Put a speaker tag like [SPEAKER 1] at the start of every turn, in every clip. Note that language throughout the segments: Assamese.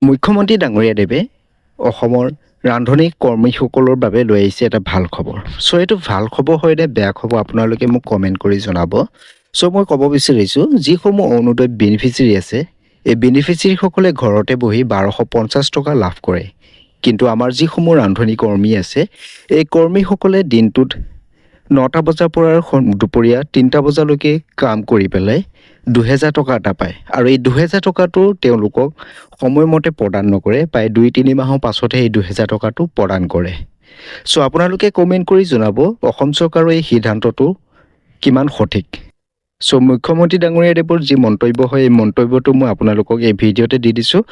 [SPEAKER 1] মুখ্যমন্ত্ৰী ডাঙৰীয়াদেৱে অসমৰ ৰান্ধনী কৰ্মীসকলৰ বাবে লৈ আহিছে এটা ভাল খবৰ। চ' এইটো ভাল খবৰ হয় নে বেয়া খবৰ আপোনালোকে মোক কমেণ্ট কৰি জনাব। চ' মই ক'ব বিচাৰিছোঁ যিসমূহ অৰুণোদয় বেনিফিচিয়াৰী আছে এই বেনিফিচিয়াৰীসকলে ঘৰতে বহি 1250 টকা লাভ কৰে। কিন্তু আমাৰ যিসমূহ ৰান্ধনী কৰ্মী আছে এই কৰ্মীসকলে দিনটোত 9টা বজাৰ পৰা দুপৰীয়া 3টা বজালৈকে কাম কৰি পেলাই 2000 টকা এটা পায় আৰু এই 2000 টকাটো তেওঁলোকক সময়মতে প্ৰদান নকৰে, প্ৰায় 2-3 মাহৰ পাছতহে এই 2000 টকাটো প্ৰদান কৰে। চ' আপোনালোকে কমেণ্ট কৰি জনাব অসম চৰকাৰৰ এই সিদ্ধান্তটো কিমান সঠিক। চ' মুখ্যমন্ত্ৰী ডাঙৰীয়াদেৱৰ যি মন্তব্য হয় এই মন্তব্যটো মই আপোনালোকক এই ভিডিঅ'তে দি দিছোঁ।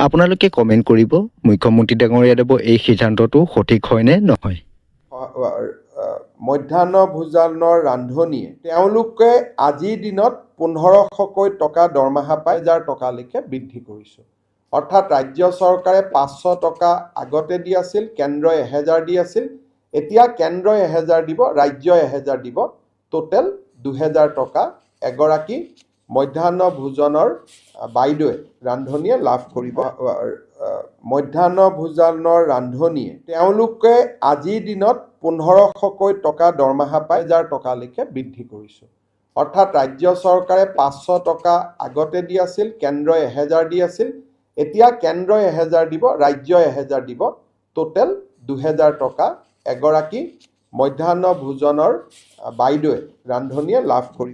[SPEAKER 1] আপোনালোকে কমেণ্ট কৰিব মুখ্যমন্ত্ৰী ডাঙৰীয়াদেৱৰ এই সিদ্ধান্তটো সঠিক হয় নে নহয়।
[SPEAKER 2] মধ্যাহ্ন ভোজনৰ ৰান্ধনীয়ে তেওঁলোকে আজিৰ দিনত 1500কৈ টকা দৰমহা পায়, 1000 টকালৈকে বৃদ্ধি কৰিছোঁ। অৰ্থাৎ ৰাজ্য চৰকাৰে 500 টকা আগতে দি আছিল, কেন্দ্ৰই 1000 দি আছিল। এতিয়া কেন্দ্ৰই 1000 দিব, ৰাজ্যই 1000 দিব, টোটেল 2000 টকা এগৰাকী মধ্যাহ্ন ভোজনৰ বাইদেৱে ৰান্ধনীয়ে লাভ কৰিব। মধ্যাহ্ন ভোজনৰ ৰান্ধনীয়ে তেওঁলোকে আজিৰ দিনত 1500কৈ টকা দৰমহা পায়, 1000 টকালৈকে বৃদ্ধি কৰিছোঁ। অৰ্থাৎ ৰাজ্য চৰকাৰে 500 টকা আগতে দি আছিল, কেন্দ্ৰই 1000 দি আছিল। এতিয়া কেন্দ্ৰই 1000 দিব, ৰাজ্যই 1000 দিব, টোটেল 2000 টকা এগৰাকী মধ্যাহ্ন ভোজনৰ বাইদেৱে ৰান্ধনীয়ে লাভ কৰিব।